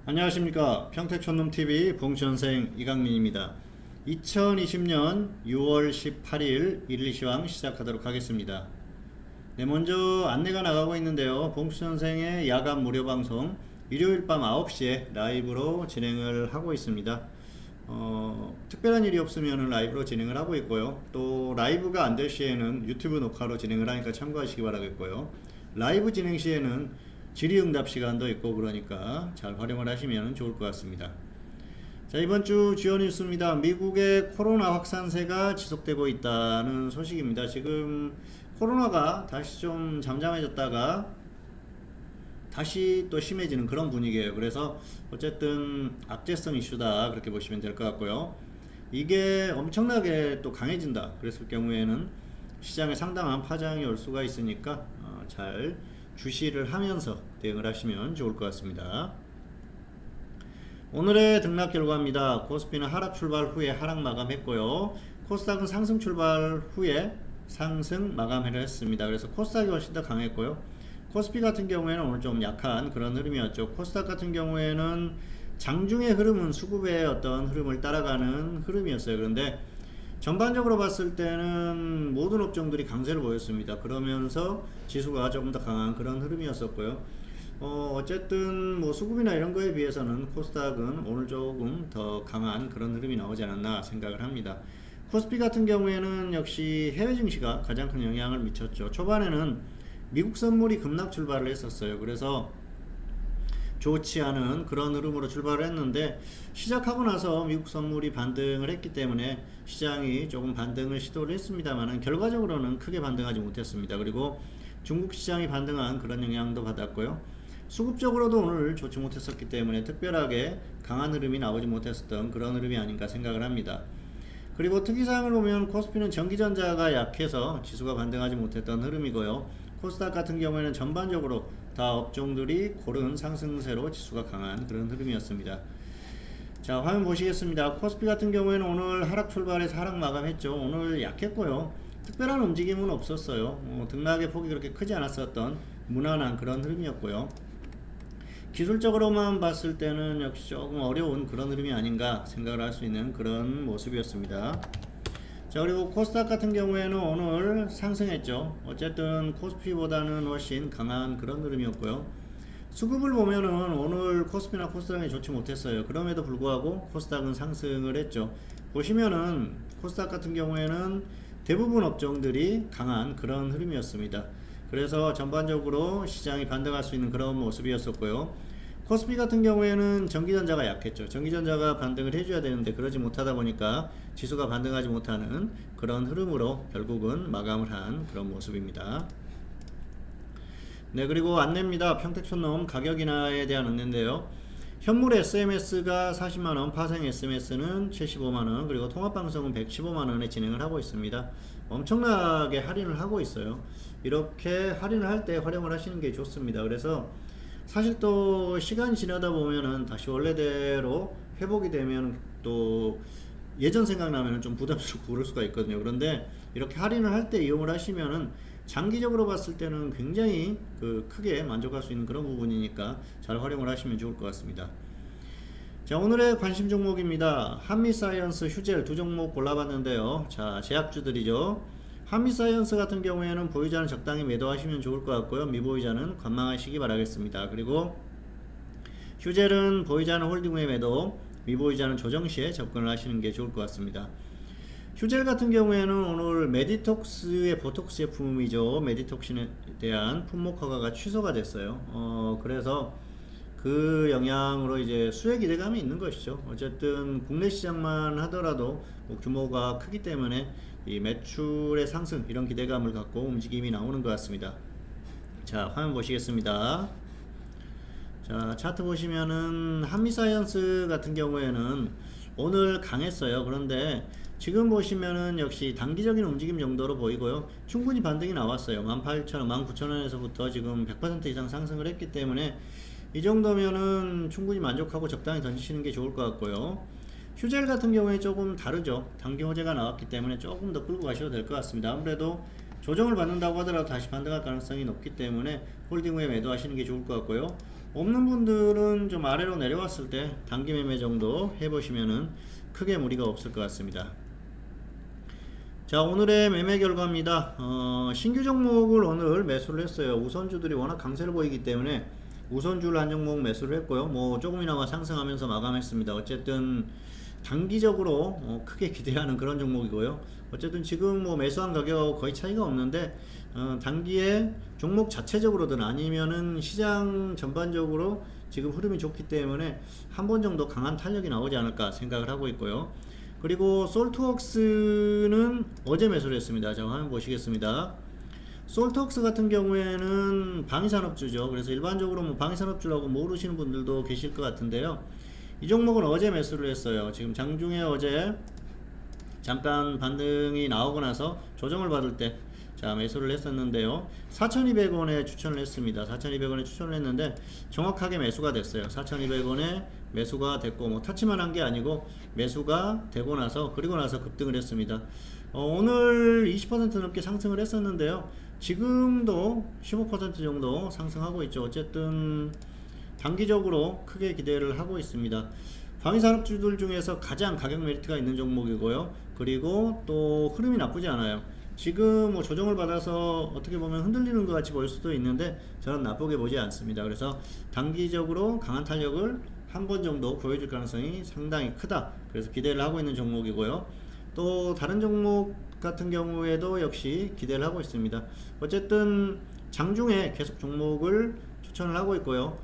안녕하십니까. 평택촌놈TV 봉천생 이강민입니다. 2020년 6월 18일 일일시황 시작하도록 하겠습니다. 네, 먼저 안내가 나가고 있는데요. 봉천생의 야간 무료 방송 일요일 밤 9시에 라이브로 진행을 하고 있습니다. 특별한 일이 없으면 라이브로 진행을 하고 있고요. 또 라이브가 안 될 시에는 유튜브 녹화로 진행을 하니까 참고하시기 바라겠고요. 라이브 진행 시에는 질의응답 시간도 있고 그러니까 잘 활용을 하시면 좋을 것 같습니다. 자, 이번 주 주요 뉴스입니다. 미국의 코로나 확산세가 지속되고 있다는 소식입니다. 지금 코로나가 다시 좀 잠잠해졌다가 다시 또 심해지는 그런 분위기예요. 그래서 어쨌든 악재성 이슈다 그렇게 보시면 될 것 같고요. 이게 엄청나게 또 강해진다 그랬을 경우에는 시장에 상당한 파장이 올 수가 있으니까 잘 주시를 하면서 대응을 하시면 좋을 것 같습니다. 오늘의 등락 결과입니다. 코스피는 하락 출발 후에 하락 마감했고요. 코스닥은 상승 출발 후에 상승 마감을 했습니다. 그래서 코스닥이 훨씬 더 강했고요. 코스피 같은 경우에는 오늘 좀 약한 그런 흐름이었죠. 코스닥 같은 경우에는 장중의 흐름은 수급의 어떤 흐름을 따라가는 흐름이었어요. 그런데 전반적으로 봤을 때는 모든 업종들이 강세를 보였습니다. 그러면서 지수가 조금 더 강한 그런 흐름이었었고요. 어쨌든 뭐 수급이나 이런 거에 비해서는 코스닥은 오늘 조금 더 강한 그런 흐름이 나오지 않았나 생각을 합니다. 코스피 같은 경우에는 역시 해외 증시가 가장 큰 영향을 미쳤죠. 초반에는 미국 선물이 급락 출발을 했었어요. 그래서 좋지 않은 그런 흐름으로 출발을 했는데 시작하고 나서 미국 선물이 반등을 했기 때문에 시장이 조금 반등을 시도를 했습니다만 결과적으로는 크게 반등하지 못했습니다. 그리고 중국 시장이 반등한 그런 영향도 받았고요. 수급적으로도 오늘 좋지 못했었기 때문에 특별하게 강한 흐름이 나오지 못했었던 그런 흐름이 아닌가 생각을 합니다. 그리고 특이사항을 보면 코스피는 전기전자가 약해서 지수가 반등하지 못했던 흐름이고요. 코스닥 같은 경우에는 전반적으로 다 업종들이 고른 상승세로 지수가 강한 그런 흐름이었습니다. 자, 화면 보시겠습니다. 코스피 같은 경우에는 오늘 하락 출발해서 하락 마감했죠. 오늘 약했고요. 특별한 움직임은 없었어요. 등락의 폭이 그렇게 크지 않았었던 무난한 그런 흐름이었고요. 기술적으로만 봤을 때는 역시 조금 어려운 그런 흐름이 아닌가 생각을 할 수 있는 그런 모습이었습니다. 자, 그리고 코스닥 같은 경우에는 오늘 상승했죠. 어쨌든 코스피보다는 훨씬 강한 그런 흐름이었고요. 수급을 보면은 오늘 코스피나 코스닥이 좋지 못했어요. 그럼에도 불구하고 코스닥은 상승을 했죠. 보시면은 코스닥 같은 경우에는 대부분 업종들이 강한 그런 흐름이었습니다. 그래서 전반적으로 시장이 반등할 수 있는 그런 모습이었었고요. 코스피 같은 경우에는 전기전자가 약했죠. 전기전자가 반등을 해줘야 되는데 그러지 못하다 보니까 지수가 반등하지 못하는 그런 흐름으로 결국은 마감을 한 그런 모습입니다. 네, 그리고 안내입니다. 평택촌놈 가격 인하에 대한 안내인데요. 현물 SMS가 40만원, 파생 SMS는 75만원, 그리고 통합방송은 115만원에 진행을 하고 있습니다. 엄청나게 할인을 하고 있어요. 이렇게 할인을 할 때 활용을 하시는 게 좋습니다. 그래서 사실 또 시간이 지나다 보면은 다시 원래대로 회복이 되면 또 예전 생각나면 좀 부담스럽고 그럴 수가 있거든요. 그런데 이렇게 할인을 할 때 이용을 하시면은 장기적으로 봤을 때는 굉장히 크게 만족할 수 있는 그런 부분이니까 잘 활용을 하시면 좋을 것 같습니다. 자, 오늘의 관심 종목입니다. 한미사이언스, 휴젤 두 종목 골라봤는데요. 자, 제약주들이죠. 한미사이언스 같은 경우에는 보유자는 적당히 매도하시면 좋을 것 같고요. 미보유자는 관망하시기 바라겠습니다. 그리고 휴젤은 보유자는 홀딩 후에 매도, 미보유자는 조정 시에 접근을 하시는 게 좋을 것 같습니다. 휴젤 같은 경우에는 오늘 메디톡스의 보톡스 제품이죠. 메디톡신에 대한 품목 허가가 취소가 됐어요. 그래서 그 영향으로 이제 수혜 기대감이 있는 것이죠. 어쨌든 국내 시장만 하더라도 규모가 크기 때문에 이 매출의 상승 이런 기대감을 갖고 움직임이 나오는 것 같습니다. 자, 화면 보시겠습니다. 자, 차트 보시면은 한미사이언스 같은 경우에는 오늘 강했어요. 그런데 지금 보시면은 역시 단기적인 움직임 정도로 보이고요. 충분히 반등이 나왔어요. 18,000원, 19,000원에서부터 지금 100% 이상 상승을 했기 때문에 이 정도면은 충분히 만족하고 적당히 던지시는 게 좋을 것 같고요. 휴젤 같은 경우에 조금 다르죠. 단기 호재가 나왔기 때문에 조금 더 끌고 가셔도 될 것 같습니다. 아무래도 조정을 받는다고 하더라도 다시 반등할 가능성이 높기 때문에 홀딩 후에 매도하시는 게 좋을 것 같고요. 없는 분들은 좀 아래로 내려왔을 때 단기 매매 정도 해보시면은 크게 무리가 없을 것 같습니다. 자, 오늘의 매매 결과입니다. 신규 종목을 오늘 매수를 했어요. 우선주들이 워낙 강세를 보이기 때문에 우선주를 한 종목 매수를 했고요. 뭐 조금이나마 상승하면서 마감했습니다. 어쨌든 단기적으로 크게 기대하는 그런 종목이고요. 어쨌든 지금 뭐 매수한 가격 거의 차이가 없는데 단기에 종목 자체적으로든 아니면은 시장 전반적으로 지금 흐름이 좋기 때문에 한 번 정도 강한 탄력이 나오지 않을까 생각을 하고 있고요. 그리고 솔트웍스는 어제 매수를 했습니다. 자, 한번 보시겠습니다. 솔트웍스 같은 경우에는 방위산업주죠. 그래서 일반적으로 뭐 방위산업주라고 모르시는 분들도 계실 것 같은데요. 이 종목은 어제 매수를 했어요. 지금 장중에 어제 잠깐 반등이 나오고 나서 조정을 받을 때 자, 매수를 했었는데요. 4,200원에 추천을 했습니다. 4,200원에 추천을 했는데 정확하게 매수가 됐어요. 4,200원에 매수가 됐고 뭐 타치만 한 게 아니고 매수가 되고 나서 그리고 나서 급등을 했습니다. 오늘 20% 넘게 상승을 했었는데요. 지금도 15% 정도 상승하고 있죠. 어쨌든 단기적으로 크게 기대를 하고 있습니다. 방위산업주들 중에서 가장 가격 메리트가 있는 종목이고요. 그리고 또 흐름이 나쁘지 않아요. 지금 뭐 조정을 받아서 어떻게 보면 흔들리는 것 같이 보일 수도 있는데 저는 나쁘게 보지 않습니다. 그래서 단기적으로 강한 탄력을 한 번 정도 보여줄 가능성이 상당히 크다. 그래서 기대를 하고 있는 종목이고요. 또 다른 종목 같은 경우에도 역시 기대를 하고 있습니다. 어쨌든 장중에 계속 종목을 추천을 하고 있고요.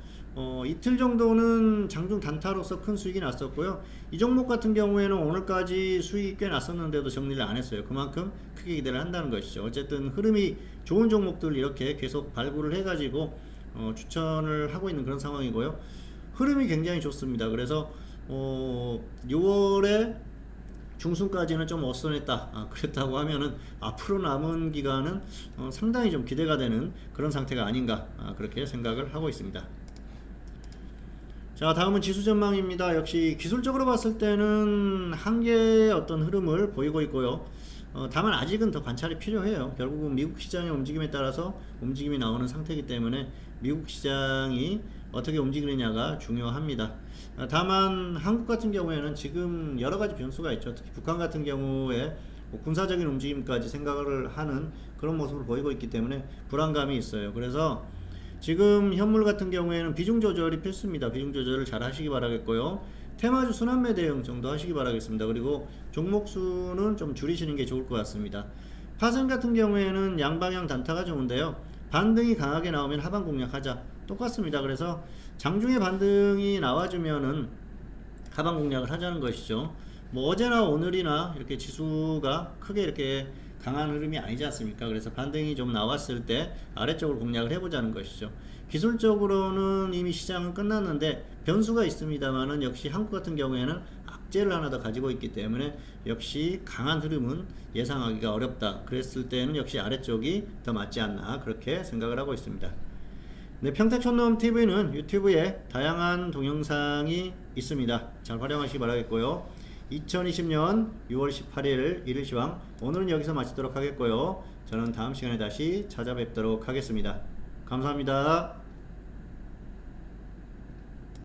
이틀 정도는 장중 단타로서 큰 수익이 났었고요. 이 종목 같은 경우에는 오늘까지 수익이 꽤 났었는데도 정리를 안 했어요. 그만큼 크게 기대를 한다는 것이죠. 어쨌든 흐름이 좋은 종목들 이렇게 계속 발굴을 해가지고 추천을 하고 있는 그런 상황이고요. 흐름이 굉장히 좋습니다. 그래서 6월에 중순까지는 좀 어선했다. 그랬다고 하면은 앞으로 남은 기간은 상당히 좀 기대가 되는 그런 상태가 아닌가 그렇게 생각을 하고 있습니다. 자, 다음은 지수 전망입니다. 역시 기술적으로 봤을 때는 한계의 어떤 흐름을 보이고 있고요. 다만 아직은 더 관찰이 필요해요. 결국은 미국 시장의 움직임에 따라서 움직임이 나오는 상태이기 때문에 미국 시장이 어떻게 움직이느냐가 중요합니다. 다만 한국 같은 경우에는 지금 여러 가지 변수가 있죠. 특히 북한 같은 경우에 뭐 군사적인 움직임까지 생각을 하는 그런 모습을 보이고 있기 때문에 불안감이 있어요. 그래서 지금 현물 같은 경우에는 비중 조절이 필수입니다. 비중 조절을 잘 하시기 바라겠고요. 테마주 순환매 대응 정도 하시기 바라겠습니다. 그리고 종목 수는 좀 줄이시는 게 좋을 것 같습니다. 파생 같은 경우에는 양방향 단타가 좋은데요. 반등이 강하게 나오면 하방 공략하자. 똑같습니다. 그래서 장중에 반등이 나와주면은 하방 공략을 하자는 것이죠. 뭐 어제나 오늘이나 이렇게 지수가 크게 이렇게 강한 흐름이 아니지 않습니까? 그래서 반등이 좀 나왔을 때 아래쪽으로 공략을 해보자는 것이죠. 기술적으로는 이미 시장은 끝났는데 변수가 있습니다만은 역시 한국 같은 경우에는 악재를 하나 더 가지고 있기 때문에 역시 강한 흐름은 예상하기가 어렵다. 그랬을 때는 역시 아래쪽이 더 맞지 않나 그렇게 생각을 하고 있습니다. 네, 평택촌놈TV는 유튜브에 다양한 동영상이 있습니다. 잘 활용하시기 바라겠고요. 2020년 6월 18일 일일시황 오늘은 여기서 마치도록 하겠고요. 저는 다음 시간에 다시 찾아뵙도록 하겠습니다. 감사합니다.